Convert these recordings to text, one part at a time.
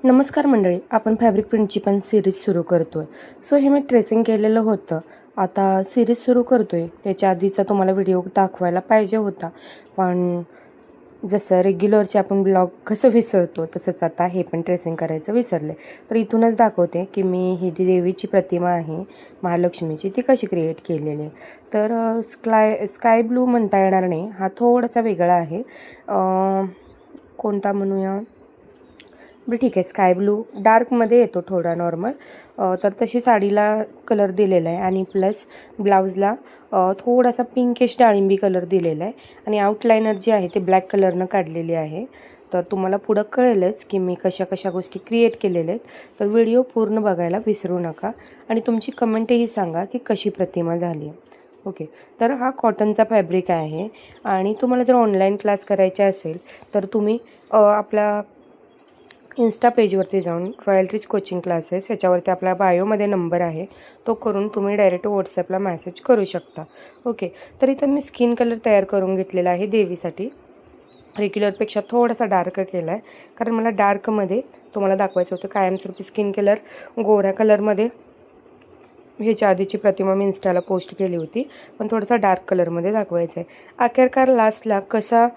नमस्कार मंडळी, आपण फॅब्रिक प्रिंटची पण सिरीज सुरू करतो आहे. सो हे मी ट्रेसिंग केलेलं होतं. आता सिरीज सुरू करतो आहे. त्याच्या आधीचा तुम्हाला व्हिडिओ दाखवायला पाहिजे होता, पण जसं रेग्युलरचे आपण ब्लॉग कसं विसरतो तसंच आता हे पण ट्रेसिंग करायचं विसरले. तर इथूनच दाखवते की मी ही जी देवीची प्रतिमा आहे महालक्ष्मीची ती कशी क्रिएट केलेली आहे. तर स्काय ब्लू म्हणता येणार नाही, हा थोडासा वेगळा आहे. कोणता म्हणूया, बरं ठीक आहे, स्काय ब्लू डार्कमध्ये येतो थोडा नॉर्मल. तर तशी साडीला कलर दिलेला आहे आणि प्लस ब्लाऊजला थोडासा पिंकिश डाळिंबी कलर दिलेला आहे आणि आउटलायनर जी आहे ते ब्लॅक कलरनं काढलेली आहे. तर तुम्हाला पुढं कळेलच की मी कशा कशा गोष्टी क्रिएट केलेल्या आहेत. तर व्हिडिओ पूर्ण बघायला विसरू नका आणि तुमची कमेंटही सांगा की कशी प्रतिमा झाली. ओके, तर हा कॉटनचा फॅब्रिक आहे आणि तुम्हाला जर ऑनलाईन क्लास करायचा असेल तर तुम्ही आपल्या इन्स्टा पेजवरती जाऊन रॉयल रिच कोचिंग क्लासेस ह्याच्यावरती आपला बायोमध्ये नंबर आहे, तो करून तुम्ही डायरेक्ट व्हॉट्सॲपला मॅसेज करू शकता. ओके, तर इथं मी स्किन कलर तयार करून घेतलेला आहे देवीसाठी. रेग्युलरपेक्षा थोडासा डार्क केला आहे कारण मला डार्कमध्ये तुम्हाला दाखवायचं होतं. कायमस्वरूपी स्किन कलर गोऱ्या कलरमध्ये ह्याच्या आधीची प्रतिमा मी इन्स्टाला पोस्ट केली होती, पण थोडासा डार्क कलरमध्ये दाखवायचं आहे. अखेरकार लास्टला कसा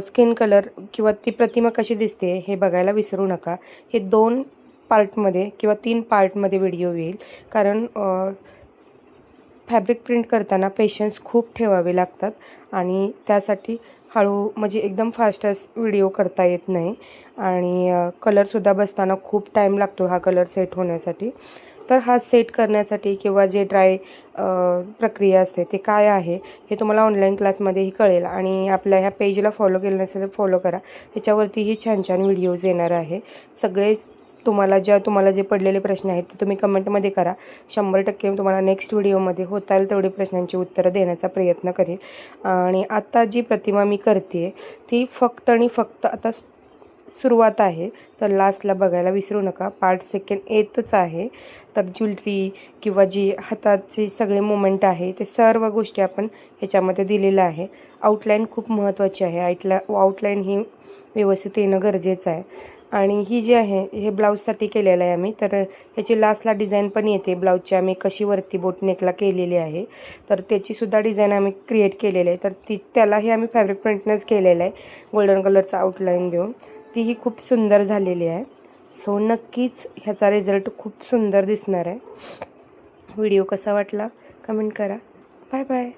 स्किन कलर किंवा ती प्रतिमा कशी दिसते हे बघायला विसरू नका. हे 2 पार्टमध्ये किंवा 3 पार्टमध्ये व्हिडिओ येईल, कारण फॅब्रिक प्रिंट करताना पेशन्स खूप ठेवावे लागतात आणि त्यासाठी म्हणजे एकदम फास्टच व्हिडिओ करता येत नाही आणि कलरसुद्धा बसताना खूप टाईम लागतो हा कलर सेट होण्यासाठी. तर हा सेट करण्यासाठी किंवा जे ड्राय प्रक्रिया असते ते काय आहे हे तुम्हाला ऑनलाईन क्लासमध्येही कळेल आणि आपल्या ह्या पेजला फॉलो केलं नसेल तर फॉलो करा. ह्याच्यावरतीही छान छान व्हिडिओज येणार आहे. सगळेच तुम्हाला जे पडलेले प्रश्न आहेत ते तुम्ही कमेंटमध्ये करा. 100% तुम्हाला नेक्स्ट व्हिडिओमध्ये होता येईल तेवढी प्रश्नांची उत्तरं देण्याचा प्रयत्न करेल. आणि आता जी प्रतिमा मी करते ती फक्त आणि फक्त आता सुरुवात आहे, तर लास्टला बघायला विसरू नका. पार्ट सेकंड येतच आहे. तर ज्वेलरी किंवा जी हाताचे सगळे मुवमेंट आहे ते सर्व गोष्टी आपण ह्याच्यामध्ये दिलेलं आहे. आउटलाईन खूप महत्त्वाची आहे. आउटलाईन ही व्यवस्थित येणं गरजेचं आहे. आणि ही जी आहे हे ब्लाऊजसाठी केलेलं आहे आम्ही. तर ह्याची लास्टला डिझाईन पण येते ब्लाऊजची, आम्ही कशी वरती बोटनेकला केलेली आहे. तर त्याचीसुद्धा डिझाईन आम्ही क्रिएट केलेली आहे. तर त्यालाही आम्ही फॅब्रिक प्रिंटनंच केलेलं आहे, गोल्डन कलरचा आउटलाईन देऊन. तीही खूप सुंदर झालेली आहे. सो नक्कीच ह्याचा रिझल्ट खूप सुंदर दिसणार आहे. व्हिडिओ कसा वाटला कमेंट करा. Bye bye.